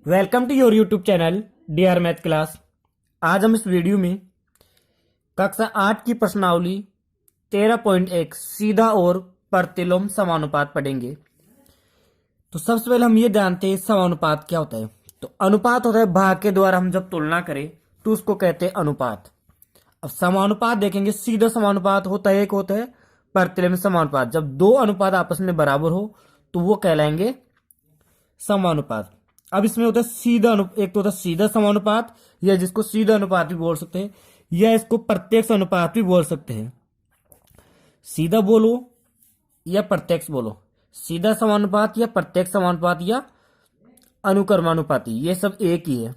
Welcome to your YouTube channel DR math class. आज हम इस वीडियो में कक्षा 8 की प्रश्नावली 13.1 सीधा और प्रतिलोम समानुपात पढ़ेंगे। तो सबसे पहले हम ये जानते हैं समानुपात क्या होता है। तो अनुपात होता है भाग के द्वारा हम जब तुलना करें तो उसको कहते हैं अनुपात। अब समानुपात देखेंगे, सीधा समानुपात होता है, एक होता है प्रतिलोम समानुपात। जब दो अनुपात आपस में बराबर हो तो वो कहलाएंगे समानुपात। अब इसमें होता है सीधा एक तो होता है सीधा समानुपात, या जिसको सीधा अनुपात भी बोल सकते हैं, या इसको प्रत्यक्ष अनुपात भी बोल सकते हैं। सीधा बोलो या प्रत्यक्ष बोलो, सीधा समानुपात या प्रत्यक्ष समानुपात या अनुक्रमानुपाती, ये सब एक ही है।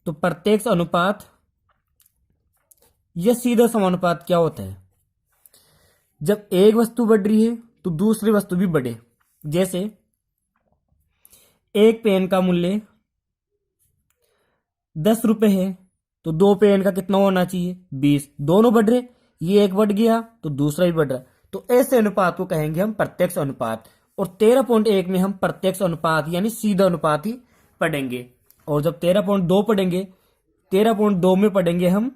तो प्रत्यक्ष अनुपात या सीधा समानुपात क्या होता है? जब एक वस्तु बढ़ रही है तो दूसरी वस्तु भी बढ़े। जैसे एक पेन का मूल्य 10 रुपए है तो दो पेन का कितना होना चाहिए? 20। दोनों बढ़ रहे, ये एक बढ़ गया तो दूसरा भी बढ़ रहा, तो ऐसे अनुपात को कहेंगे हम प्रत्यक्ष अनुपात। और 13.1 में हम प्रत्यक्ष अनुपात यानी सीधा अनुपात ही पढ़ेंगे। और जब 13.2 पढ़ेंगे, 13.2 में पढ़ेंगे हम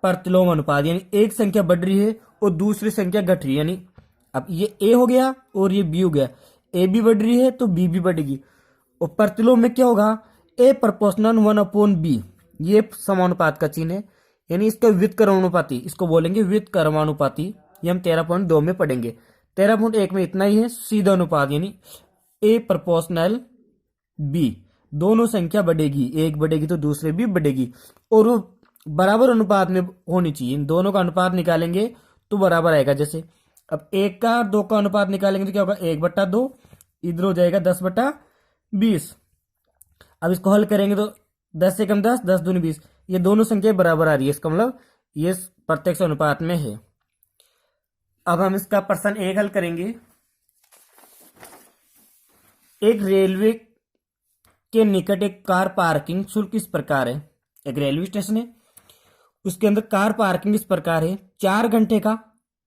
प्रतिलोम अनुपात, यानी एक संख्या बढ़ रही है और दूसरी संख्या घट रही है। यानी अब ये ए हो गया और ये बी हो गया, ए भी बढ़ रही है तो बी भी बढ़ेगी। और प्रतिलोम में क्या होगा? ए प्रोपोर्शनल 1/b, ये समानुपात का चिन्ह है, यानी इसका व्युत्क्रमानुपाती, इसको बोलेंगे व्युत्क्रमानुपाती। ये हम 13.2 में पढ़ेंगे। 13.1 में इतना ही है सीधा अनुपात, यानी ए प्रोपोर्शनल बी, दोनों संख्या बढ़ेगी, एक बढ़ेगी तो दूसरे भी बढ़ेगी, और वो बराबर अनुपात में होनी चाहिए। इन दोनों का अनुपात निकालेंगे तो बराबर आएगा। जैसे अब 1 का 2 का अनुपात निकालेंगे तो क्या होगा? 1/2, इधर हो जाएगा 10/20। अब इसको हल करेंगे तो 10 से कम 10, 10 दूनी 20, ये दोनों संख्या बराबर आ रही है, इसका मतलब ये प्रत्यक्ष अनुपात में है। अब हम इसका प्रश्न 1 हल करेंगे। एक रेलवे के निकट एक कार पार्किंग शुल्क इस प्रकार है। एक रेलवे स्टेशन है, उसके अंदर कार पार्किंग इस प्रकार है। 4 घंटे का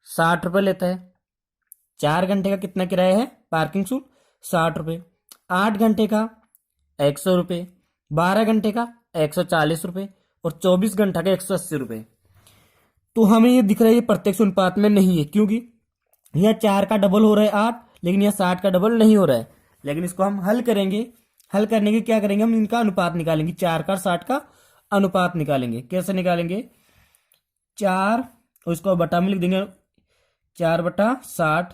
60 रुपए लेता है। 4 घंटे का कितना किराया है पार्किंग शुल्क? 60 रुपए। 8 घंटे का 100 रुपये, 12 घंटे का 140 रुपये और 24 घंटा का 180 रुपये। तो हमें ये दिख रहा है ये प्रत्यक्ष अनुपात में नहीं है, क्योंकि यह 4 का डबल हो रहा है 8, लेकिन यह 60 का डबल नहीं हो रहा है। लेकिन इसको हम हल करेंगे। हल करने के क्या करेंगे? हम इनका अनुपात निकालेंगे, 4 का 60 का अनुपात निकालेंगे। कैसे निकालेंगे? 4 और इसको बटा में लिख देंगे, 4/60।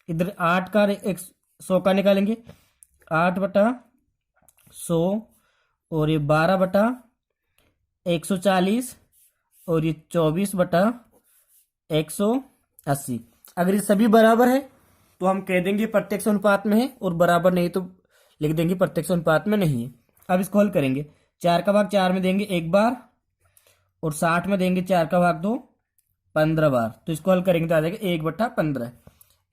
इधर 8 का 100 का निकालेंगे, 8/100, और ये 12/140 और ये 24/180। अगर ये सभी बराबर है तो हम कह देंगे प्रत्यक्ष अनुपात में है, और बराबर नहीं तो लिख देंगे प्रत्यक्ष अनुपात में नहीं है। अब इसको हल करेंगे। 4 का भाग 4 में देंगे 1 बार, और 60 में देंगे 4 का भाग 2 15 बार। तो इसको हल करेंगे तो आ जाएगा 1/15।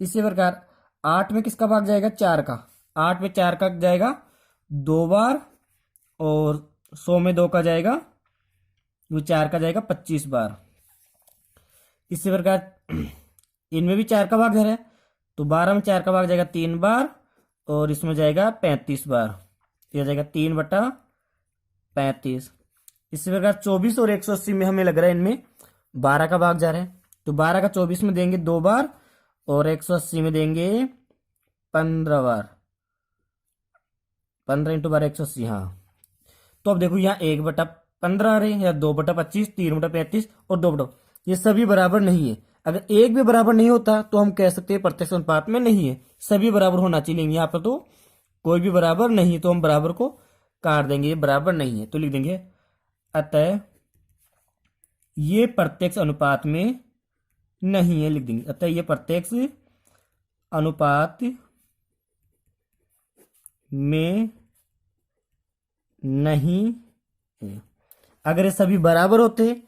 इसी प्रकार 8 में किसका भाग जाएगा? 4 का। 8 में 4 का जाएगा 2 बार, और 100 में 2 का जाएगा, वो 4 का जाएगा 25 बार। इसी प्रकार इनमें भी 4 का भाग जा रहा है, तो 12 में 4 का भाग जाएगा 3 बार, और इसमें जाएगा 35 बार। यह जाएगा 3/35। इसी प्रकार 24 और 180 में हमें लग रहा है इनमें 12 का भाग जा रहा है, तो 12 का 24 में देंगे 2 बार, और 180 में देंगे 15 बार। 15 × 12 180। हाँ, तो अब देखो यहाँ 1/15 आ रहे हैं, या 2/25, 3/35 और 2/, ये सभी बराबर नहीं है। अगर एक भी बराबर नहीं होता तो हम कह सकते हैं प्रत्यक्ष अनुपात में नहीं है। सभी बराबर होना चाहिए, यहाँ पर तो कोई भी बराबर नहीं, तो हम बराबर को काट देंगे, ये बराबर नहीं है, तो लिख देंगे अतः ये प्रत्यक्ष अनुपात में नहीं है, लिख देंगे अतः ये प्रत्यक्ष अनुपात में नहीं है। अगर ये सभी बराबर होते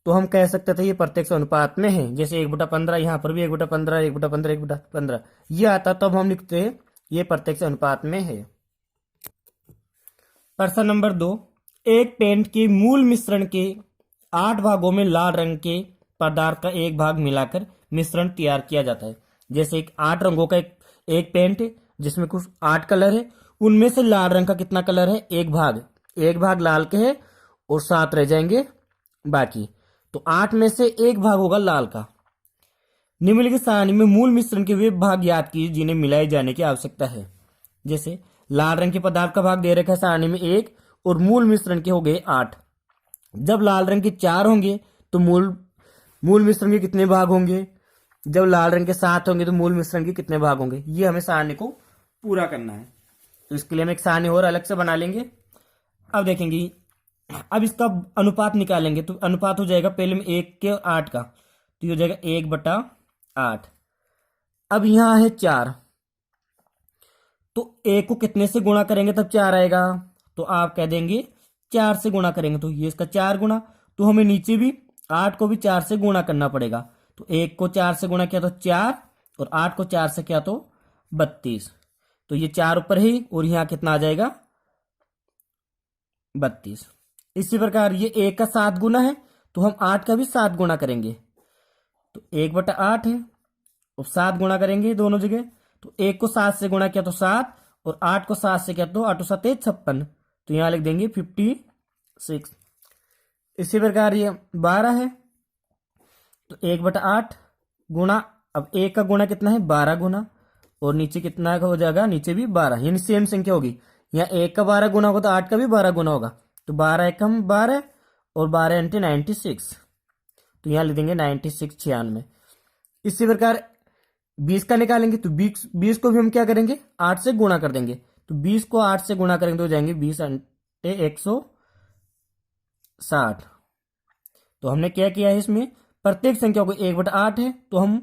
तो हम कह सकते थे ये प्रत्यक्ष अनुपात में है। जैसे 1/15, यहाँ पर भी 1/15, 1/15, 1/15 ये आता, तब हम लिखते हैं ये प्रत्यक्ष अनुपात में है। प्रश्न नंबर 2। एक पेंट के मूल मिश्रण के 8 भागों में लाल रंग के पदार्थ का एक भाग मिलाकर मिश्रण तैयार किया जाता है। जैसे एक 8 रंगों का एक पेंट है जिसमें कुछ 8 कलर है, उनमें से लाल रंग का कितना कलर है, एक भाग लाल के है और 7 रह जाएंगे बाकी। तो 8 में से एक भाग होगा लाल का। निम्नलिखित सारणी में मूल मिश्रण के वे भाग याद कीजिए जिन्हें मिलाए जाने की आवश्यकता है। जैसे लाल रंग के पदार्थ का भाग दे रखा है सारणी में 1 और मूल मिश्रण के हो गए 8। जब लाल रंग के 4 होंगे तो मूल मिश्रण के कितने भाग होंगे, जब लाल रंग के 7 होंगे तो मूल मिश्रण के कितने भाग होंगे, ये हमें सारणी को पूरा करना है। तो इसके लिए हम एक सारणी और अलग से बना लेंगे। अब देखेंगे, अब इसका अनुपात निकालेंगे तो अनुपात हो जाएगा पहले में 1 के 8 का, तो ये हो जाएगा 1/8। अब यहां है 4, तो 1 को कितने से गुणा करेंगे तब 4 आएगा, तो आप कह देंगे 4 से गुणा करेंगे तो ये इसका 4 गुना, तो हमें नीचे भी 8 को भी 4 से गुणा करना पड़ेगा। तो 1 को 4 से गुणा किया तो 4 और 8 को 4 से किया तो 32, तो ये 4 ऊपर ही और यहाँ कितना आ जाएगा 32। इसी प्रकार ये 1 का 7 गुना है तो हम 8 का भी 7 गुना करेंगे, तो 1/8 है और 7 गुना करेंगे दोनों जगह। तो 1 को 7 से गुणा किया तो 7 और 8 को 7 से किया तो 8 7 56, तो यहां लिख देंगे 56। इसी प्रकार ये 12 है तो 1/8 गुणा, अब 1 का गुणा कितना है 12 गुना और नीचे कितना हो जाएगा, नीचे भी 12, यानी सेम संख्या होगी। यहाँ 1 का 12 गुना होगा तो 8 का भी 12 गुना होगा, तो 12 एकम 12 और 12 × 96, तो यहाँ लिख देंगे 96 96। इसी प्रकार 20 का निकालेंगे तो 20 को भी हम क्या करेंगे 8 से गुणा कर देंगे, तो 20 को 8 से गुणा करेंगे तो हो जाएंगे 20 × 160। तो हमने क्या किया है, इसमें प्रत्येक संख्या को 1/8 है तो हम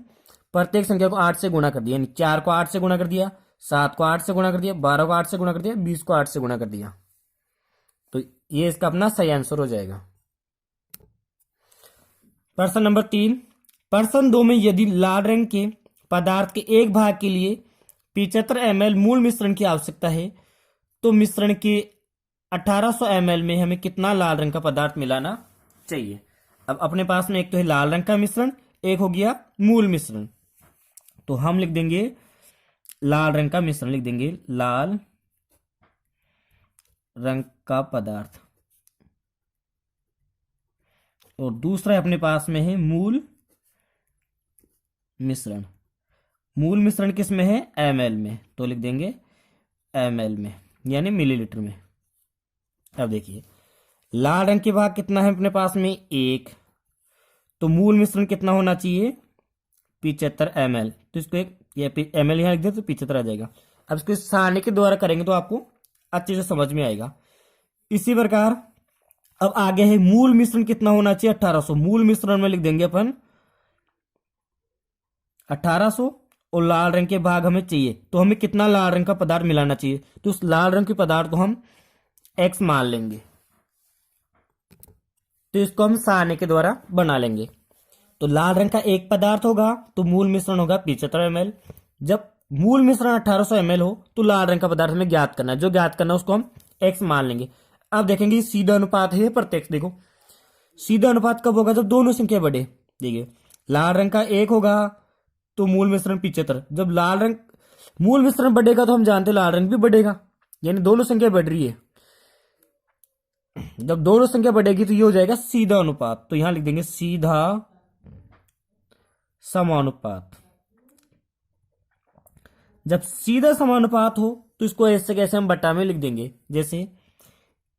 प्रत्येक संख्या को 8 से गुणा कर दिया, यानी 4 को 8 से गुणा कर दिया, 7 को 8 से गुणा कर दिया, 12 को 8 से गुणा कर दिया, 20 को 8 से गुणा कर दिया। तो ये इसका अपना सही आंसर हो जाएगा। प्रश्न नंबर 3, प्रश्न 2 में यदि लाल रंग के पदार्थ के एक भाग के लिए 75 ml मूल मिश्रण की आवश्यकता है तो मिश्रण के 1800 ml में हमें कितना लाल रंग का पदार्थ मिलाना चाहिए। अब अपने पास में एक तो है लाल रंग का मिश्रण, एक हो गया मूल मिश्रण, तो हम लिख देंगे लाल रंग का मिश्रण, लिख देंगे लाल रंग का पदार्थ, और दूसरा अपने पास में है मूल मिश्रण। मूल मिश्रण किस में है ml में, तो लिख देंगे ml में यानी मिलीलीटर में। अब देखिए लाल रंग के भाग कितना है अपने पास में 1, तो मूल मिश्रण कितना होना चाहिए 75 ml, तो इसको एक ये ml यहां लिख दे तो 75 आ जाएगा। अब इसको सारणी के द्वारा करेंगे तो आपको अच्छे से समझ में आएगा। इसी प्रकार अब आगे है मूल मिश्रण कितना होना चाहिए 1800, मूल मिश्रण में लिख देंगे अपन 1800 और लाल रंग के भाग हमें चाहिए, तो हमें कितना लाल रंग का पदार्थ मिलाना चाहिए, तो उस लाल रंग के पदार्थ को हम x मान लेंगे, तो इसको हम सारणी के द्वारा बना लेंगे। तो लाल रंग का एक पदार्थ होगा तो मूल मिश्रण होगा 75 ml। जब मूल मिश्रण 1800 ml हो तो लाल रंग का पदार्थ हमें ज्ञात करना है, जो ज्ञात करना है उसको हम x मान लेंगे। अब देखेंगे सीधा अनुपात है प्रत्यक्ष, देखो सीधा अनुपात कब होगा जब दोनों संख्या बढ़े। देखिए लाल रंग का 1 होगा तो मूल मिश्रण 75, जब लाल रंग मूल मिश्रण बढ़ेगा तो हम जानते लाल रंग भी बढ़ेगा, यानी दोनों संख्या बढ़ रही है। जब दोनों संख्या बढ़ेगी तो ये हो जाएगा सीधा अनुपात, तो यहां लिख देंगे सीधा समानुपात। जब सीधा समानुपात हो तो इसको ऐसे कैसे हम बटा में लिख देंगे, जैसे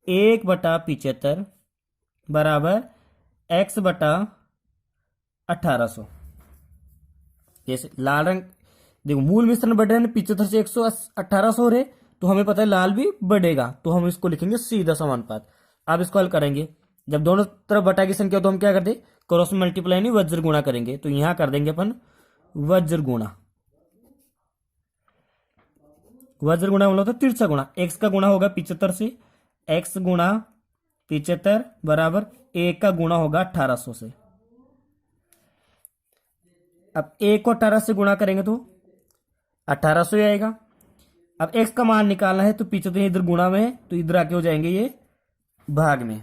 1/75 बराबर x/1800। जैसे लाल रंग देखो मूल मिश्रण बढ़ रहे हैं 75 से 1800 हो रहे, तो हमें पता है लाल भी बढ़ेगा, तो हम इसको लिखेंगे सीधा समानुपात। अब इसको हल करेंगे, जब दोनों तरफ बटा की संख्या तो हम क्या करते क्रॉस मल्टीप्लाई नहीं वज्र गुणा करेंगे, तो यहां कर देंगे अपन वज्र गुणा। वज्र गुणा मतलब होता तिरछा गुणा, x का गुणा होगा 75 से, x गुणा 75 बराबर 1 का गुणा होगा 1800 से। अब 1 को 18 से गुणा करेंगे तो 1800 ही आएगा। अब x का मान निकालना है तो 75 इधर गुणा में है तो इधर आके हो जाएंगे ये भाग में।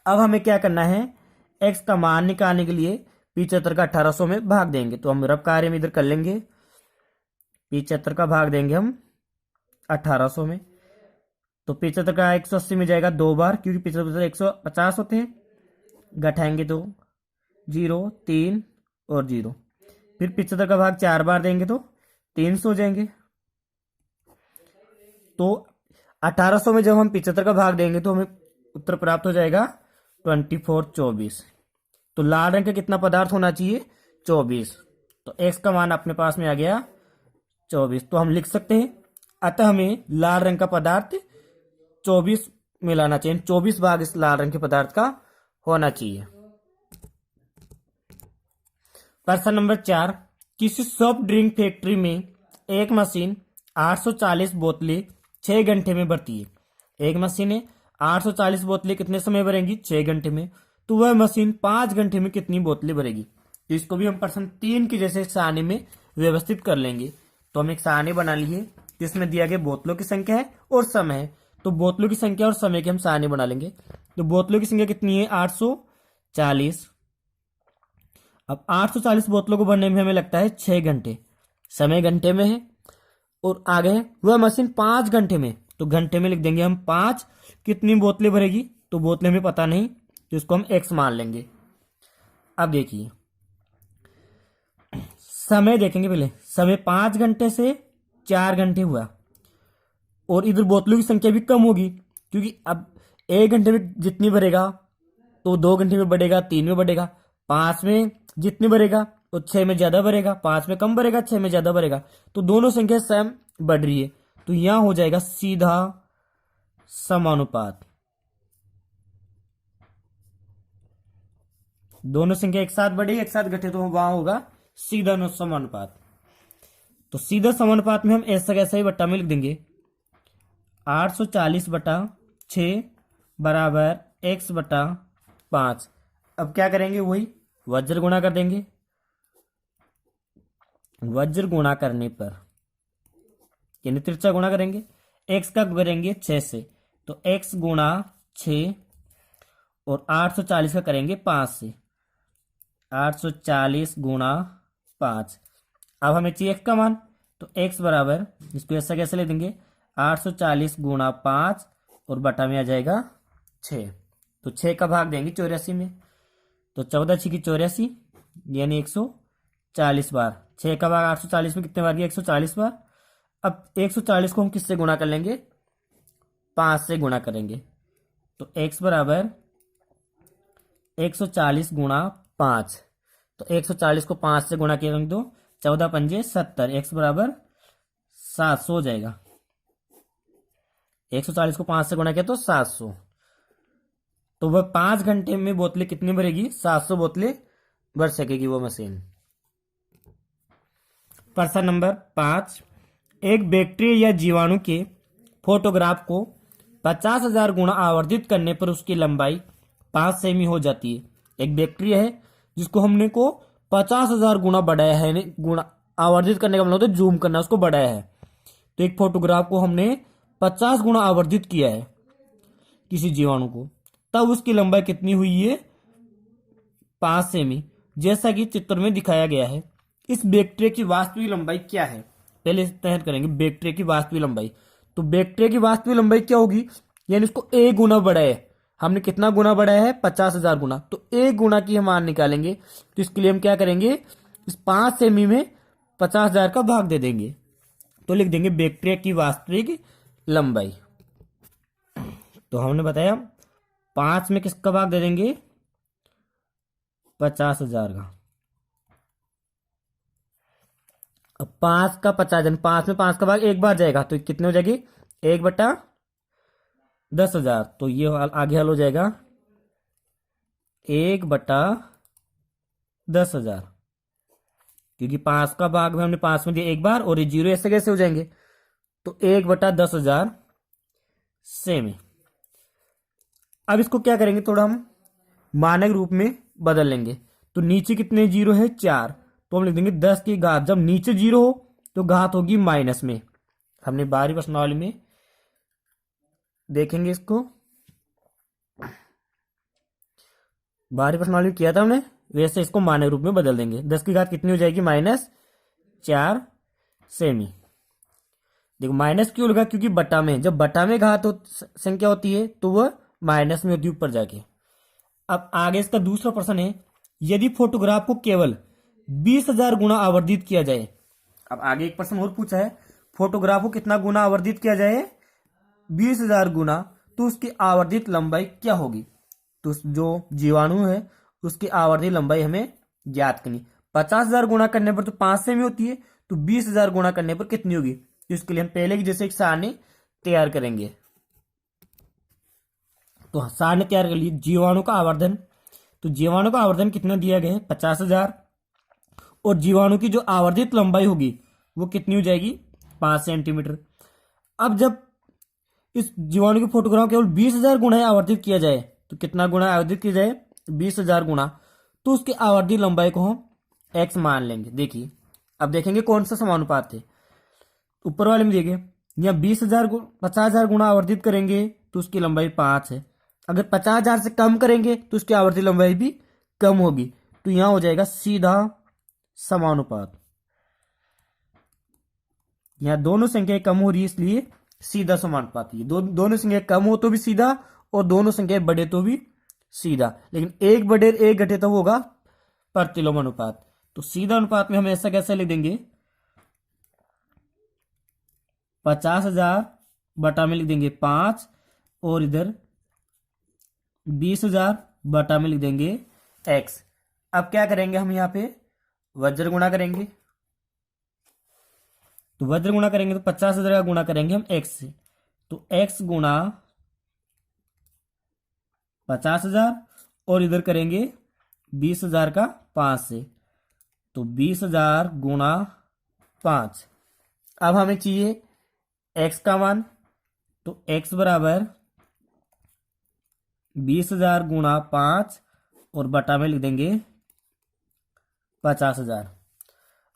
अब हमें क्या करना है x का मान निकालने के लिए 75 का 1800 में भाग देंगे, तो हम रब कार्य में इधर कर लेंगे 75 का भाग देंगे हम 1800 में। तो 75 का 180 में जाएगा 2 बार, क्योंकि 75 150 होते हैं। घटाएंगे तो 0 3 और 0। फिर 75 का भाग 4 बार देंगे तो 300 हो जाएंगे। तो 1800 में जब हम 75 का भाग देंगे तो हमें उत्तर प्राप्त हो जाएगा 2424। तो लाल रंग का कितना पदार्थ होना चाहिए? 24। तो x का मान अपने पास में आ गया 24। तो हम लिख सकते हैं, अतः हमें लाल रंग का पदार्थ 24 में लाना चाहिए। 24 भाग इस लाल रंग के पदार्थ का होना चाहिए। प्रश्न नंबर 4, किसी सॉफ्ट ड्रिंक फैक्ट्री में एक मशीन 840 बोतलें 6 घंटे में भरती है। एक मशीन है, 840 बोतलें कितने समय भरेंगी? 6 घंटे में। तो वह मशीन 5 घंटे में कितनी बोतलें भरेगी? तो इसको भी हम प्रश्न 3 की जैसे सारणी में व्यवस्थित कर लेंगे। तो हम एक सारणी बना ली है जिसमें दिया गया बोतलों की संख्या है और समय है। तो बोतलों की संख्या और समय की हम सारणी बना लेंगे। तो बोतलों की संख्या कितनी है? 840। अब 840 बोतलों को भरने में हमें लगता है 6 घंटे, समय घंटे में है। और आगे है वह मशीन 5 घंटे में, तो घंटे में लिख देंगे हम 5। कितनी बोतलें भरेगी? तो बोतलें हमें पता नहीं, तो इसको हम x मान लेंगे। अब देखिए समय देखेंगे। पहले समय 5 घंटे से 4 घंटे हुआ, और इधर बोतलों की संख्या भी कम होगी, क्योंकि अब 1 घंटे में जितनी भरेगा तो 2 घंटे में बढ़ेगा, 3 में बढ़ेगा, 5 में जितनी भरेगा तो 6 में ज्यादा भरेगा, 5 में कम भरेगा, 6 में ज्यादा भरेगा। तो दोनों संख्या सेम बढ़ रही है, तो यहां हो जाएगा सीधा समानुपात। दोनों संख्या एक साथ बढ़ी एक साथ घटे, तो वहां होगा सीधा समानुपात। तो सीधा समानुपात में हम ऐसा कैसा ही बट्टा में लिख देंगे 840/6 बराबर x/5। अब क्या करेंगे? वही वज्र गुणा कर देंगे। वज्र गुणा करने पर यानी तिरछा गुणा करेंगे, x का करेंगे 6 से, तो x गुणा 6 और 840 का करेंगे 5 से, 840 गुणा 5। अब हमें चाहिए x का मान, तो x बराबर इसको ऐसा कैसे ले देंगे 840 गुणा 5 और बटा में आ जाएगा 6। तो 6 का भाग देंगे 84 में, तो 14 6 की 84 यानी 140 बार। 6 का भाग 840 में कितने बार गया? 140 बार। अब 140 को हम किससे गुणा कर लेंगे? 5 से गुणा करेंगे, तो x बराबर 140 गुणा 5। तो 140 को 5 से गुणा किया तो 14 पंजे 70, x बराबर 700 हो जाएगा। 140 को 5 से गुणा किया तो 700। तो वह 5 घंटे में बोतलें कितनी भरेगी? 700 बोतलें भर सकेगी वो मशीन। प्रश्न नंबर 5, एक बैक्टीरिया या जीवाणु के फोटोग्राफ को 50,000 गुणा आवर्धित करने पर उसकी लंबाई 5 सेमी हो जाती है। एक बैक्टीरिया है जिसको हमने को 50,000 गुणा बढ़ाया है, गुणा आवर्धित करने का मतलब होता है जूम करना, उसको बढ़ाया है। तो एक फोटोग्राफ को हमने 50 गुणा आवर्धित किया है किसी जीवाणु को, तब उसकी लंबाई कितनी हुई है? 5 सेमी, जैसा कि चित्र में दिखाया गया है। इस बैक्टीरिया की वास्तविक लंबाई क्या है? पहले तय करेंगे बैक्टीरिया की वास्तविक लंबाई। तो बैक्टीरिया की वास्तविक लंबाई क्या होगी? यानी उसको a गुना बढ़ाया है। हमने कितना गुना बढ़ाया है? 50,000 गुना। तो a गुना की हम मान निकालेंगे, तो इसके लिए हम क्या करेंगे? इस 5 सेमी में 50,000 का भाग दे देंगे, तो लिख देंगे बैक्टीरिया की वास्तविक लंबाई। तो हमने बताया 5 में किसका भाग दे देंगे? 50,000 का। अब 5 का 50, 5 में 5 का भाग एक बार जाएगा, तो कितने हो जाएगी? 1/10,000। तो ये आगे हल हो जाएगा 1/10,000, क्योंकि 5 का भाग में हमने 5 में दिया एक बार, और ये 0 ऐसे कैसे हो जाएंगे? तो 1/10,000 सेमी। अब इसको क्या करेंगे? थोड़ा हम मानक रूप में बदल लेंगे। तो नीचे कितने 0 है? 4, तो हम लिख देंगे 10 की घात। जब नीचे 0 हो तो घात होगी माइनस में। हमने 12वीं प्रश्नावली में देखेंगे इसको, 12वीं प्रश्नावली में किया था हमने, वैसे इसको मानक रूप में बदल देंगे। 10 की घात कितनी हो जाएगी? -4 सेमी। देखो माइनस क्यों लगा, क्योंकि बटा में, जब बटा में घात संख्या होती है तो वह माइनस में होती है ऊपर जाके। अब आगे इसका दूसरा प्रश्न है, यदि फोटोग्राफ को केवल 20,000 गुना आवर्धित किया जाए। अब आगे एक प्रश्न और पूछा है, फोटोग्राफ को कितना गुना आवर्धित किया जाए, 20,000 गुना, तो उसकी आवर्धित लंबाई क्या होगी। तो जो जीवाणु है उसकी आवर्धित लंबाई हमें ज्ञात करनी। 50,000 गुना करने पर तो 5 सेमी होती है, तो 20,000 गुना करने पर कितनी होगी। तो इसके लिए हम पहले की जैसे एक सारणी तैयार करेंगे। तो सारणी तैयार कर ली, जीवाणु का आवर्धन। तो जीवाणु का आवर्धन कितना दिया गया है, 50,000, और जीवाणु की जो आवर्धित लंबाई होगी वो कितनी हो जाएगी, 5 सेंटीमीटर। अब जब इस जीवाणु की फोटोग्राफ केवल 20,000 गुना आवर्धित किया जाए, तो कितना गुना आवर्धित किया जाए, 20,000 गुना, तो उसकी आवर्धित लंबाई को हम x मान लेंगे। देखिए अब देखेंगे कौन सा समानुपात है। ऊपर वाले में देखिए, यहाँ 50,000 गुना आवर्धित करेंगे तो उसकी लंबाई 5 है। अगर 50,000 से कम करेंगे तो उसकी आवर्धित लंबाई भी कम होगी। तो यहां हो जाएगा सीधा समानुपात। यहां दोनों संख्याएं कम हो रही है इसलिए सीधा समानुपात। ये दोनों संख्याएं कम हो तो भी सीधा, और दोनों संख्याएं बढ़े तो भी सीधा, लेकिन एक बढ़े एक घटे तो होगा प्रतिलोम अनुपात। तो सीधा अनुपात में हम ऐसा कैसे लिख देंगे, 50,000 बटा में लिख देंगे 5, और इधर 20,000 बटा में लिख देंगे x। अब क्या करेंगे, हम यहाँ पे वज्र गुणा करेंगे। तो वज्र गुणा करेंगे तो 50,000 का गुणा करेंगे हम x से, तो x गुणा 50,000, और इधर करेंगे 20,000 का 5 से, तो 20,000 गुणा 5। अब हमें चाहिए x का मान, तो x बराबर 20,000 गुणा 5, और बटा में लिख देंगे 50,000।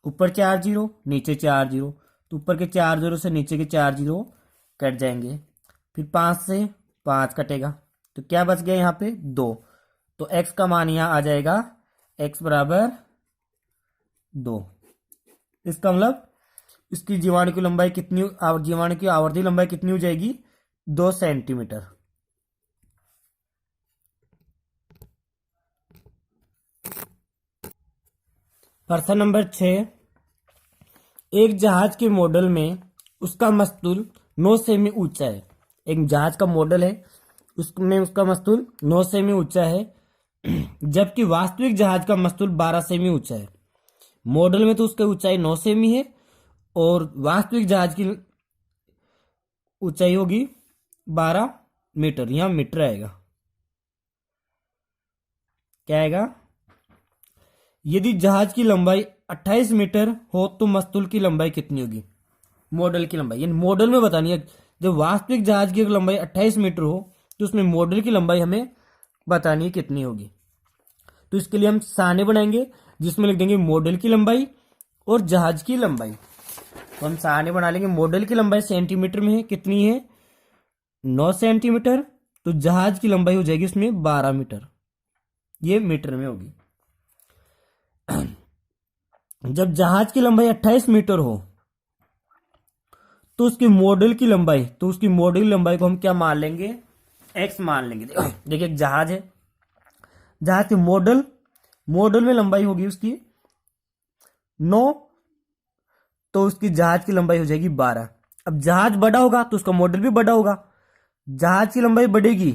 ऊपर 4 जीरो नीचे 4 जीरो, तो ऊपर के 4 जीरो से नीचे के 4 जीरो कट जाएंगे, फिर 5 से 5 कटेगा, तो क्या बच गया यहाँ पे 2। तो x का मान यहाँ आ जाएगा x बराबर 2। इसका मतलब इसकी जीवाणु की लंबाई कितनी, जीवाणु की आवर्ती लंबाई कितनी हो जाएगी, 2 सेंटीमीटर। प्रश्न नंबर 6, एक जहाज के मॉडल में उसका मस्तूल 9 सेमी ऊंचा है। एक जहाज का मॉडल है, उसमें उसका मस्तूल 9 सेमी ऊंचा है, जबकि वास्तविक जहाज का मस्तूल 12 सेमी ऊंचा है। मॉडल में तो उसकी ऊंचाई 9 सेमी है, और वास्तविक जहाज की ऊंचाई होगी 12 मीटर। यहां मीटर आएगा, क्या आएगा, यदि जहाज की लंबाई 28 मीटर हो तो मस्तूल की लंबाई कितनी होगी। मॉडल की लंबाई, यानी मॉडल में बतानी है। जब वास्तविक जहाज की लंबाई 28 मीटर हो तो उसमें मॉडल की लंबाई हमें बतानी है कितनी होगी। तो इसके लिए हम सारणी बनाएंगे जिसमें लिख देंगे मॉडल की लंबाई और जहाज की लंबाई। तो हम सारणी बना लेंगे, मॉडल की लंबाई सेंटीमीटर में है, कितनी है 9 सेंटीमीटर, तो जहाज की लंबाई हो जाएगी उसमें 12 मीटर, ये मीटर में होगी। जब जहाज की लंबाई 28 मीटर हो तो उसकी मॉडल की लंबाई, तो उसकी मॉडल की लंबाई को हम क्या मान लेंगे, x मान लेंगे। देखिए जहाज है, जहाज की मॉडल में लंबाई होगी उसकी 9, तो उसकी जहाज की लंबाई हो जाएगी 12। अब जहाज बड़ा होगा तो उसका मॉडल भी बड़ा होगा, जहाज की लंबाई बढ़ेगी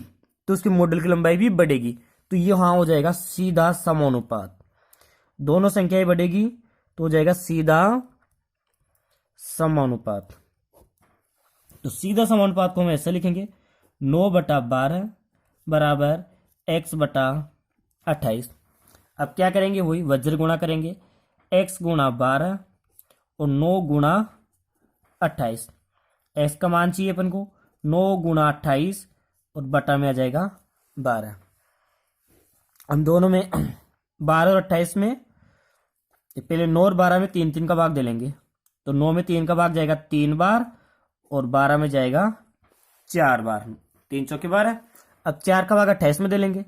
तो उसकी मॉडल की लंबाई भी बढ़ेगी। तो ये यहां हो जाएगा सीधा समानुपात, दोनों संख्याएं बढ़ेगी तो हो जाएगा सीधा समानुपात। तो सीधा समानुपात को हम ऐसे लिखेंगे, 9/12 बराबर x बटा 28। अब क्या करेंगे, वही वज्र गुणा करेंगे, x गुणा 12 और 9 गुणा 28। x का मान चाहिए अपन को, 9 गुणा 28 और बटा में आ जाएगा 12। हम दोनों में 12 और 28 में पहले 9 और 12 में 3 का भाग दे लेंगे, तो 9 में 3 का भाग जाएगा 3 बार, और 12 में जाएगा 4 बार, 3 चौके 12। अब 4 का भाग 28 में दे लेंगे,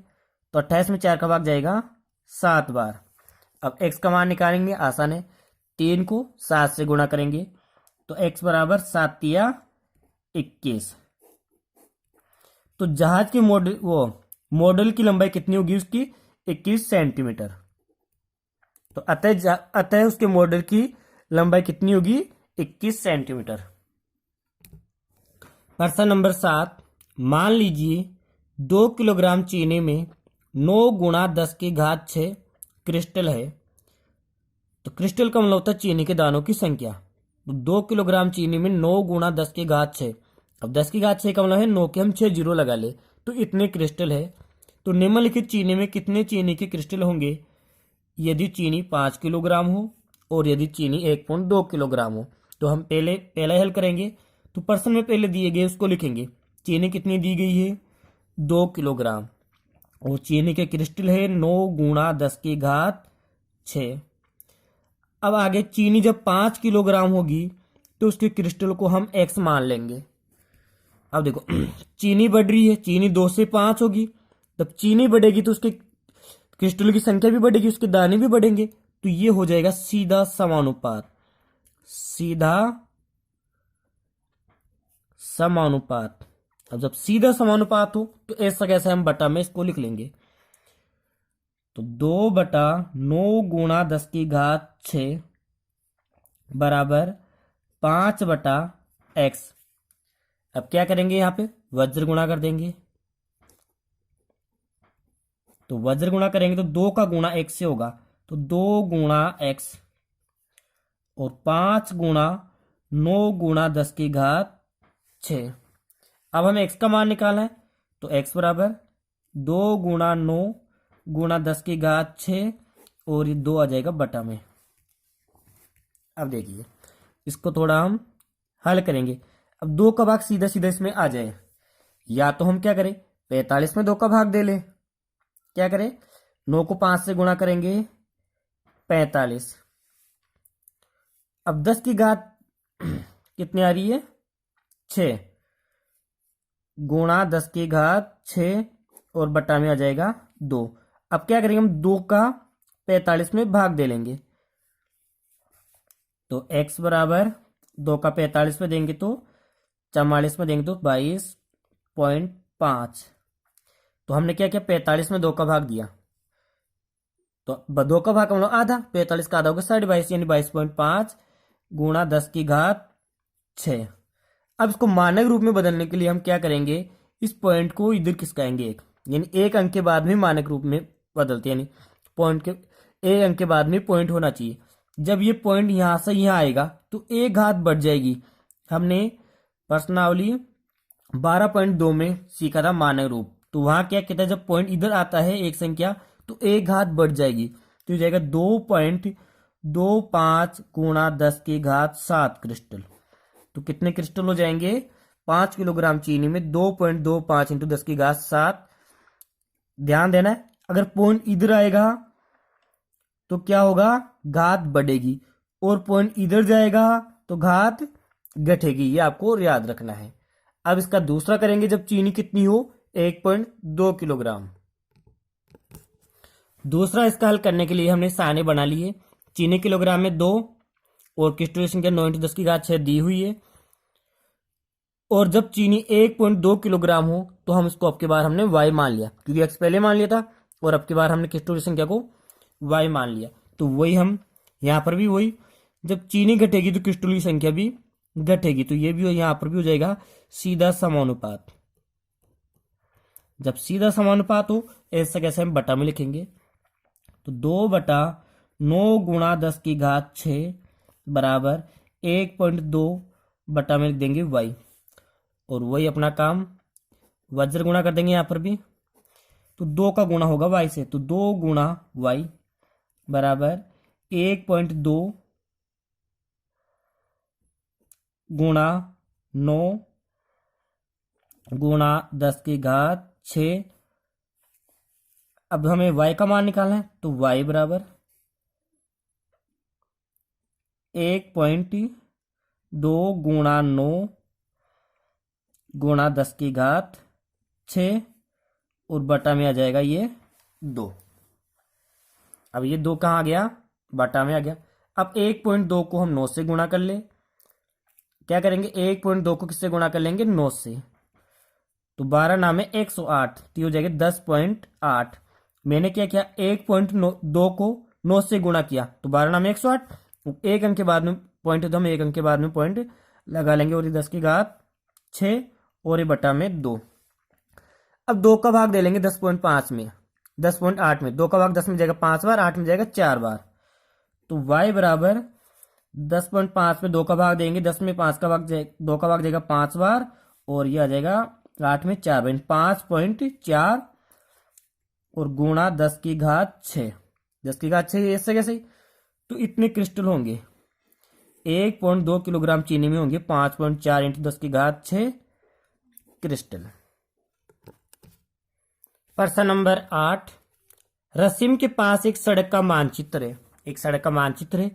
तो 28 में 4 का भाग जाएगा 7 बार। अब x का मान निकालेंगे, आसान है, 3 को 7 से गुणा करेंगे तो x बराबर 7×21। तो जहाज की मॉडल की लंबाई कितनी होगी उसकी? 21 सेंटीमीटर। तो अतः उसके मॉडल की लंबाई कितनी होगी? 21 सेंटीमीटर। प्रश्न नंबर 7, मान लीजिए 2 किलोग्राम चीनी में 9×10⁶ क्रिस्टल है। तो क्रिस्टल का मतलब होता है चीनी के दानों की संख्या। तो 2 किलोग्राम चीनी में 9×10⁶। अब 10⁶ का मतलब है 9 के हम 6 जीरो लगा ले, तो इतने क्रिस्टल है। तो निम्नलिखित चीनी में कितने चीनी के क्रिस्टल होंगे यदि चीनी 5 किलोग्राम हो और यदि चीनी 1.2 किलोग्राम हो? तो हम पहला हल करेंगे। तो प्रश्न में पहले दिए गए उसको लिखेंगे। चीनी कितनी दी गई है? 2 किलोग्राम, और चीनी के क्रिस्टल है 9×10⁶। अब आगे चीनी जब 5 किलोग्राम होगी तो उसके क्रिस्टल को हम x मान लेंगे। अब देखो चीनी बढ़ रही है, चीनी 2 से 5 होगी, तब चीनी बढ़ेगी तो उसके क्रिस्टल की संख्या भी बढ़ेगी, उसके दाने भी बढ़ेंगे। तो ये हो जाएगा सीधा समानुपात। सीधा समानुपात। अब जब सीधा समानुपात हो तो ऐसा कैसे हम बटा में इसको लिख लेंगे। तो 2/9×10⁶ बराबर 5/x। अब क्या करेंगे? यहां पे वज्र गुणा कर देंगे। तो वज्र गुणा करेंगे तो 2 का गुणा x से होगा, तो 2×x, और 5×9×10⁶। अब हमें x का मान निकालना है, तो x बराबर 2×9×10⁶, और ये 2 आ जाएगा बटा में। अब देखिए इसको थोड़ा हम हल करेंगे। अब 2 का भाग सीधा सीधा इसमें आ जाए, या तो हम क्या करें 45 में 2 का भाग दे लें। क्या करें? 9 को 5 से गुणा करेंगे 45। अब 10⁶ कितनी आ रही है? 6 गुणा 10⁶, और बटा में आ जाएगा 2। अब क्या करेंगे? हम 2 का 45 में भाग दे लेंगे। तो x बराबर 2 का 45 में देंगे तो 44 में देंगे तो 22.5। तो हमने क्या किया? 45 में 2 का भाग दिया, तो 2 का भाग का मतलब आधा, 45 का आधा होगा 22.5, यानी 22.5 गुणा 10⁶। अब इसको मानक रूप में बदलने के लिए हम क्या करेंगे? इस पॉइंट को इधर खिसकाएंगे एक, यानी एक अंक के बाद में मानक रूप में बदलते, यानी पॉइंट के एक अंक के बाद में पॉइंट होना चाहिए। जब ये पॉइंट यहां से यहां आएगा तो 1 बढ़ जाएगी। हमने प्रश्नावली 12.2 में सीखा था मानक रूप। तो वहां क्या कहता है? जब पॉइंट इधर आता है एक संख्या तो 1 बढ़ जाएगी, तो ये जाएगा 2.25 गुणा 10⁶ क्रिस्टल। तो कितने क्रिस्टल हो जाएंगे? 5 किलोग्राम चीनी में 2.25 इंटू 10⁶। ध्यान देना है, अगर पॉइंट इधर आएगा तो क्या होगा? घात बढ़ेगी, और पॉइंट इधर जाएगा तो घात घटेगी। ये आपको याद रखना है। अब इसका दूसरा करेंगे जब चीनी कितनी हो? 1.2 किलोग्राम। दूसरा इसका हल करने के लिए हमने साने बना लिए। चीनी किलोग्राम में 2, और क्रिस्टल संख्या 9 इंटू 10⁶ दी हुई है। और जब चीनी 1.2 किलोग्राम हो तो हम इसको अब की बार हमने y मान लिया, क्योंकि x पहले मान लिया था, और अब की बार हमने क्रिस्टल संख्या को y मान लिया। तो वही हम यहां पर भी वही, जब चीनी घटेगी तो क्रिस्टल की संख्या भी घटेगी। तो ये भी यहां पर भी हो जाएगा सीधा समानुपात। जब सीधा समानुपात हो ऐसा कैसे हम बटा में लिखेंगे। तो 2/9 गुणा 10⁶ बराबर 1.2 बटा में लिख देंगे y, और वही अपना काम वज्र गुणा कर देंगे यहां पर भी। तो 2 का गुणा होगा y से, तो 2 गुणा y बराबर 1.2 गुणा 9 गुणा 10⁶। अब हमें y का मान निकालना है, तो y बराबर 1.2 गुणा 9 गुणा 10⁶, और बटा में आ जाएगा ये 2। अब ये 2 कहाँ आ गया? बटा में आ गया। अब 1.2 को हम 9 से गुणा कर ले, क्या करेंगे, 1.2 को किससे गुणा कर लेंगे, 9 से। तो 12 नाम है 108, तो ये हो जाएगा 10.8। मैंने क्या किया, 1.2 को 9 से गुणा किया, तो 12 नाम है 108। एक अंक के बाद में पॉइंट है तो हम एक अंक के बाद में पॉइंट लगा लेंगे, और ये 10 की घात 6 और ये बटा में 2। अब 2 का भाग दे लेंगे 10.5 में, 10.8 में 2 का भाग 10 में जाएगा 5 बार, 8 में जाएगा 4 बार। तो y बराबर 10.5 में 2 का भाग देंगे, 10 में 5 का भाग 2 का भाग जाएगा 5 बार, और ये आ जाएगा 8 में 4 बार, 5.4 और गुणा 10 की घात 6। 10 की घात 6 ऐसे कैसे, तो इतने क्रिस्टल होंगे, 1.2 किलोग्राम चीनी में होंगे 5.4 इंटू 10 की घात 6 क्रिस्टल। प्रश्न नंबर 8, रसीम के पास एक सड़क का मानचित्र है, एक सड़क का मानचित्र है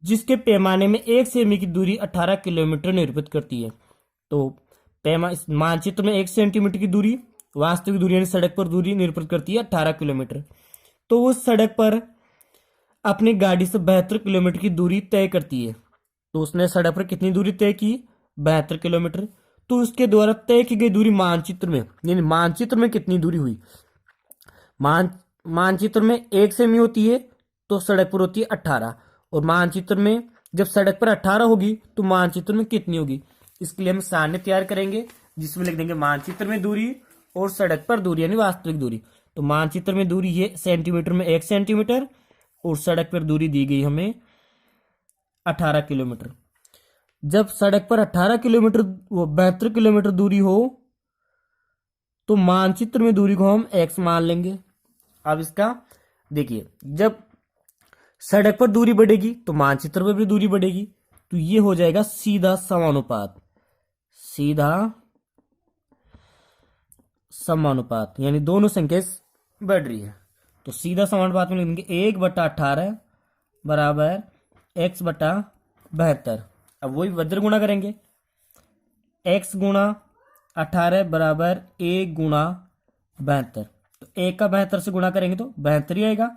जिसके पैमाने में 1 सेमी की दूरी 18 किलोमीटर निरूपित करती है। तो इस मानचित्र में 1 सेंटीमीटर की दूरी, वास्तविक दूरी यानी सड़क पर दूरी निरूपित करती है 18 किलोमीटर। तो उस सड़क पर अपनी गाड़ी से 72 किलोमीटर की दूरी तय करती है। तो उसने सड़क पर कितनी दूरी तय की, 72 किलोमीटर। तो उसके द्वारा तय की गई दूरी मानचित्र में, यानी मानचित्र में कितनी दूरी हुई, मानचित्र में 1 सेमी होती है तो सड़क पर होती है 18, और मानचित्र में जब सड़क पर 18 होगी तो मानचित्र में कितनी होगी। इसके लिए हम सारणी तैयार करेंगे जिसमें लिख देंगे मानचित्र में दूरी और सड़क पर दूरी यानी वास्तविक दूरी। तो मानचित्र में दूरी ये सेंटीमीटर में 1 सेंटीमीटर, और सड़क पर दूरी दी गई हमें 18 किलोमीटर। जब सड़क पर 18 किलोमीटर 72 किलोमीटर दूरी हो तो मानचित्र में दूरी को हम x मान लेंगे। अब इसका देखिए, जब सड़क पर दूरी बढ़ेगी तो मानचित्र पर भी दूरी बढ़ेगी, तो ये हो जाएगा सीधा समानुपात, सीधा समानुपात, यानी दोनों संख्या बढ़ रही है। तो सीधा समानुपात में लिखेंगे 1/18 बराबर x/72। अब वही वज्र गुणा करेंगे, x गुणा 18 बराबर 1 गुणा 72। तो 1 का 72 से गुणा करेंगे तो 72 ही आएगा,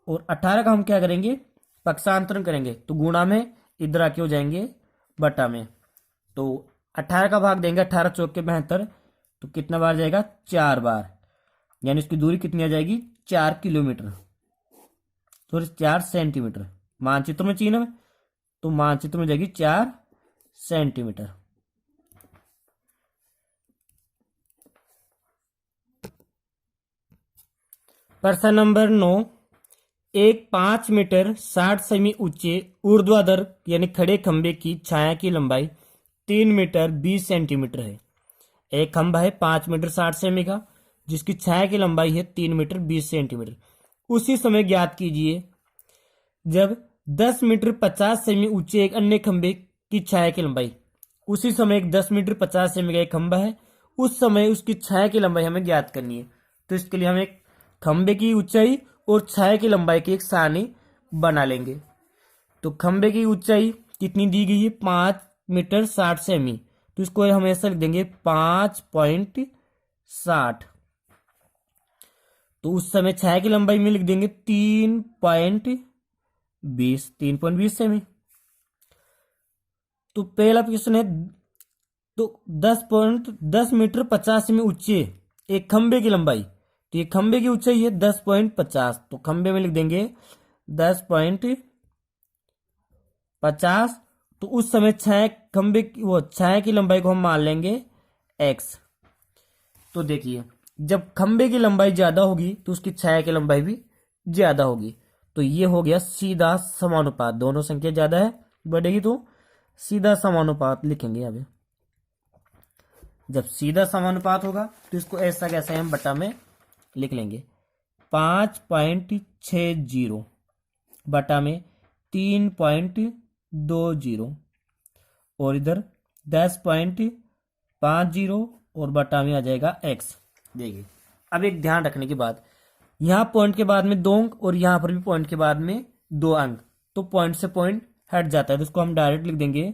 और 18 का हम क्या करेंगे, पक्षांतरण करेंगे, तो गुणा में इधर आके हो जाएंगे बटा में। तो 18 का भाग देंगे, 18 चौक के 72, तो कितना बार जाएगा, 4 बार, यानी इसकी दूरी कितनी आ जाएगी, 4 किलोमीटर, तो 4 सेंटीमीटर। मानचित्र में चिन्ह में, तो मानचित्र में जाएगी 4 सेंटीमीटर। प्रश्न नंबर 9, एक 5 मीटर 60 सेमी ऊंचे ऊर्ध्वाधर यानी खड़े खंबे की छाया की लंबाई 3 मीटर 20 सेंटीमीटर है। एक खंबा है 5 मीटर 60 सेमी का जिसकी छाया की लंबाई है 3 मीटर 20 सेंटीमीटर। उसी समय ज्ञात कीजिए जब 10 मीटर 50 सेमी ऊंचे एक अन्य खंबे की छाया की लंबाई, उसी समय एक 10 मीटर 50 सेमी का एक खंबा है, उस समय उसकी छाया की लंबाई हमें ज्ञात करनी है। तो इसके लिए हम एक खंबे की ऊंचाई और छाया की लंबाई की एक सारणी बना लेंगे। तो खंबे की ऊंचाई कितनी दी गई है, 5 मीटर 60 सेमी, तो इसको हम ऐसा लिख देंगे 5.60। तो उस समय छाया की लंबाई में लिख देंगे 3.20 सेमी। तो पहला क्वेश्चन है, तो 10 मीटर 50 सेमी ऊंचे एक खंबे की लंबाई, तो ये खंबे की ऊंचाई है 10.50, तो खंबे में लिख देंगे 10.50। तो उस समय छाया खंबे की छाया की लंबाई को हम मान लेंगे x। तो देखिए जब खंबे की लंबाई ज्यादा होगी तो उसकी छाया की लंबाई भी ज्यादा होगी। तो ये हो गया सीधा समानुपात, दोनों संख्या ज्यादा है बढ़ेगी तो सीधा समानुपात लिखेंगे। अभी जब सीधा समानुपात होगा तो इसको ऐसा कैसे हम बटा में लिख लेंगे, 5.60 बटा में 3.20 और इधर 10.50 और बटा में आ जाएगा x। देखिए अब एक ध्यान रखने की बात, यहाँ पॉइंट के बाद में 2 अंक और यहाँ पर भी पॉइंट के बाद में 2 अंक, तो पॉइंट से पॉइंट हट जाता है, तो इसको हम डायरेक्ट लिख देंगे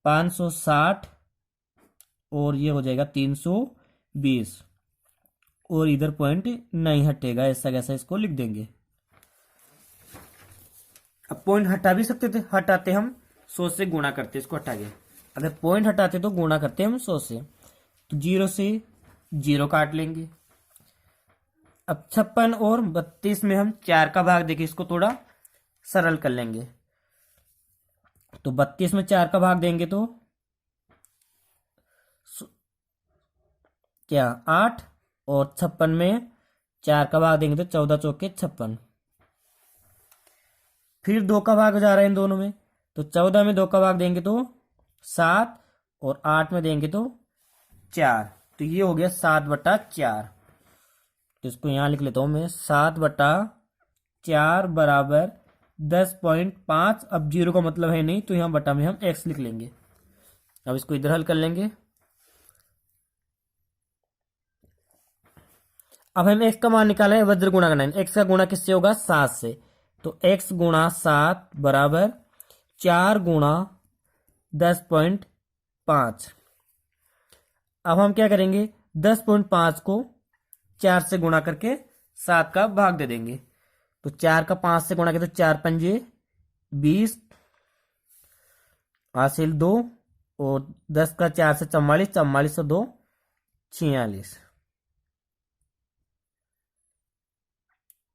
560 और ये हो जाएगा 320 और इधर पॉइंट नहीं हटेगा, ऐसा कैसा इसको लिख देंगे। अब पॉइंट हटा भी सकते थे, हटाते हम 100 से गुणा करते, इसको हटा के अगर पॉइंट हटाते तो गुणा करते हम 100 से, तो 0 से 0 काट लेंगे। अब 56 और 32 में हम 4 का भाग देके इसको थोड़ा सरल कर लेंगे। तो 32 में 4 का भाग देंगे तो क्या 8, और 56 में 4 का भाग देंगे तो 14 चौके 56। फिर 2 का भाग जा रहा है इन दोनों में, तो 14 में 2 का भाग देंगे तो 7, और 8 में देंगे तो 4। तो ये हो गया 7/4। तो इसको यहां लिख लेता हूं मैं, 7/4 बराबर 10.5। अब 0 का मतलब है नहीं, तो यहां बटा में हम x लिख लेंगे। अब इसको इधर हल कर लेंगे। अब हम x का मान निकाला है, वज्र गुणा करना है। x का गुणा किससे होगा? 7 से। तो x गुणा 7 बराबर 4 गुणा 10.5। अब हम क्या करेंगे, 10.5 को 4 से गुणा करके 7 का भाग दे देंगे। तो 4 का 5 से गुणा करें तो 4 पंजे 20, हासिल 2, और 10 का 4 से 44, 44 और 2 46।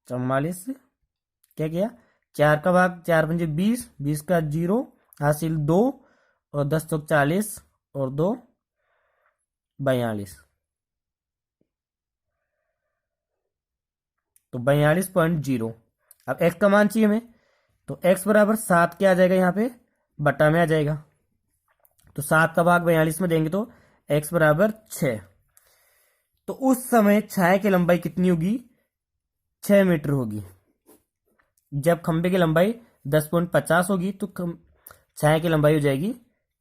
44 क्या किया, 4 का भाग 4 पंजे 20, 20 का 0, हासिल 2, और 10 तो 40, और 2 42। तो 42.0। अब x का मान चाहिए हमें, तो x बराबर 7 क्या आ जाएगा, यहाँ पे बटा में आ जाएगा। तो 7 का भाग 42 में देंगे तो x बराबर 6। तो उस समय छाया की लंबाई कितनी होगी? 6 मीटर होगी। जब खंबे की लंबाई 10.50 होगी तो छाया की लंबाई हो जाएगी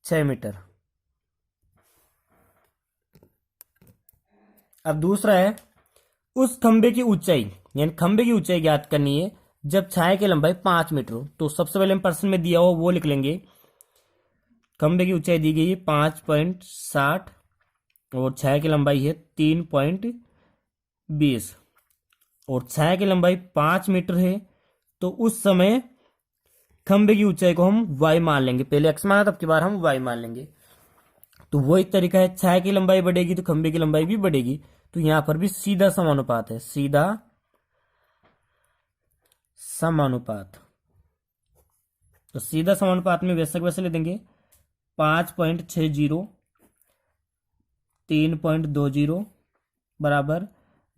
6 मीटर। अब दूसरा है, उस खंबे की ऊंचाई, यानी खंबे की ऊंचाई ज्ञात करनी है जब छाया की लंबाई 5 मीटर हो। तो सबसे पहले हम पर्सन में दिया हो वो लिख लेंगे। खंबे की ऊंचाई दी गई है 5.60, और छाया की लंबाई है 3.20, और छाया की लंबाई 5 मीटर है। तो उस समय खंबे की ऊंचाई को हम y मान लेंगे। पहले x माना, तब की बार हम y मान लेंगे। तो वही तरीका है, छाया की लंबाई बढ़ेगी तो खंबे की लंबाई भी बढ़ेगी। तो यहां पर भी सीधा समानुपात है, सीधा समानुपात। तो सीधा समानुपात में वैसे वैसे ले देंगे, 5.60 3.20 बराबर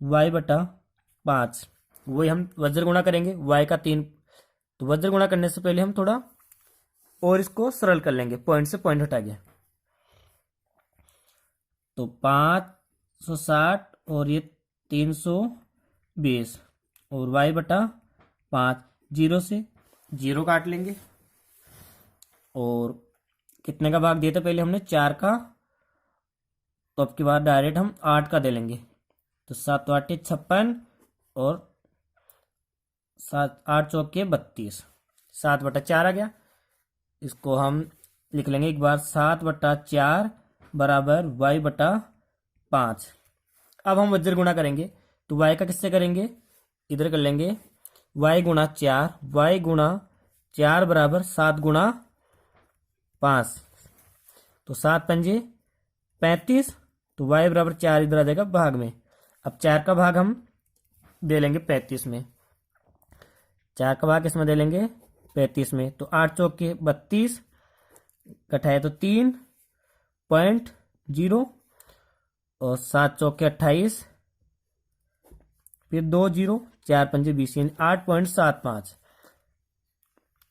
y/5। वही हम वज्र गुणा करेंगे, y का 3। तो वज्र गुणा करने से पहले हम थोड़ा और इसको सरल कर लेंगे, पॉइंट से पॉइंट हटा के। तो 560 और ये 320, और y/5। 0 से 0 काट लेंगे, और कितने का भाग दिया था पहले हमने? 4 का। तो अब की बार डायरेक्ट हम 8 का दे लेंगे। तो 7 8 56, और 7 8 चौके 32, 7/4 आ गया। इसको हम लिख लेंगे एक बार, 7/4 बराबर y/5। अब हम वज्र गुणा करेंगे, तो y का किससे करेंगे? इधर कर लेंगे, y गुणा 4, y गुणा 4 बराबर 7 गुणा 5। तो 7 पंजे 35, तो y बराबर 4 इधर आ जाएगा भाग में। अब 4 का भाग हम दे लेंगे 35 में। 4 का भाग किसमें दे लेंगे? 35 में। तो 8 चौके 32, कटाए तो 3.0, और 7 चौके 28, फिर 2 0, 4 पंजे 20, 8.75।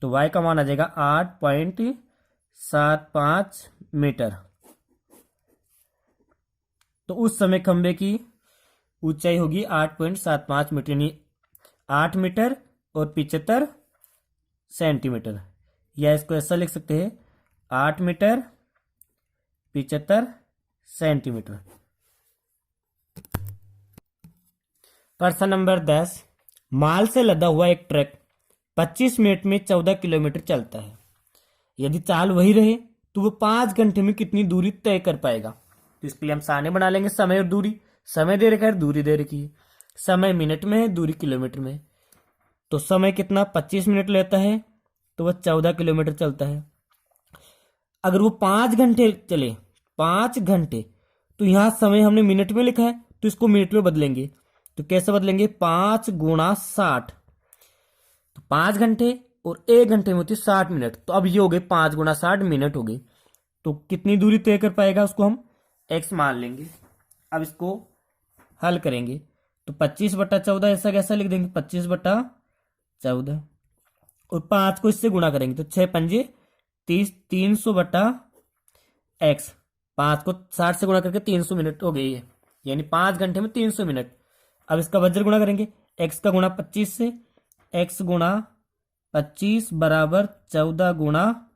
तो y का मान आ जाएगा 8.75 मीटर। तो उस समय खंबे की ऊंचाई होगी 8.75 मीटर, यानी 8 मीटर और 75 सेंटीमीटर। या इसको ऐसा लिख सकते हैं, 8 मीटर 75 सेंटीमीटर। प्रश्न नंबर 10, माल से लदा हुआ एक ट्रक 25 मिनट में 14 किलोमीटर चलता है। यदि चाल वही रहे तो वो 5 घंटे में कितनी दूरी तय कर पाएगा? तो इसके लिए हम सारणी बना लेंगे, समय और दूरी। समय दे रखा है, दूरी दे रखी है। समय मिनट में है, दूरी किलोमीटर में है। तो समय कितना 25 मिनट लेता है, तो वह 14 किलोमीटर चलता है। अगर वो 5 घंटे चले, 5 घंटे, तो यहाँ समय हमने मिनट में लिखा है तो इसको मिनट में बदलेंगे। तो कैसे बदलेंगे? 5 × 60। तो 5 घंटे और 1 घंटे में होती है 60 मिनट। तो अब ये हो गए 5 × 60 मिनट हो गई। तो कितनी दूरी तय कर पाएगा उसको हम x मान लेंगे। अब इसको हल करेंगे तो 25/14 ऐसा कैसा लिख देंगे? 25/14 और 5 को इससे गुणा करेंगे तो 6×5 = 30, 300/x। 5 को 60 से गुणा करके 300 मिनट हो गई है, यानी 5 घंटे में 300 मिनट। अब इसका वज्र गुणा करेंगे, x का गुणा 25 से, x गुणा 25 बराबर 14 गुणा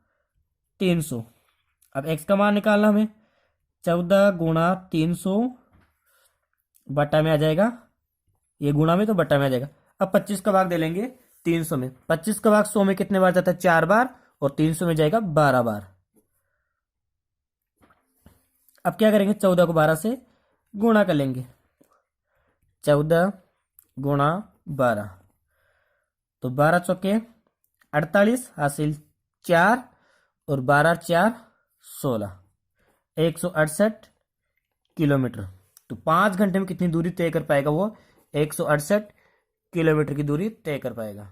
300। अब x का मान निकालना हमें, 14 गुणा 300 बटा में आ जाएगा, ये गुणा में तो बटा में आ जाएगा। अब 25 का भाग दे लेंगे 300 में। 25 का भाग 100 में कितने बार जाता है? 4 बार, और 300 में जाएगा 12 बार। अब क्या करेंगे? 14 को 12 से गुणा कर लेंगे, 14 गुणा 12, तो 12 चौके 48 हासिल 4, और 12 4 16, 168 किलोमीटर। तो 5 घंटे में कितनी दूरी तय कर पाएगा वो? 168 किलोमीटर की दूरी तय कर पाएगा।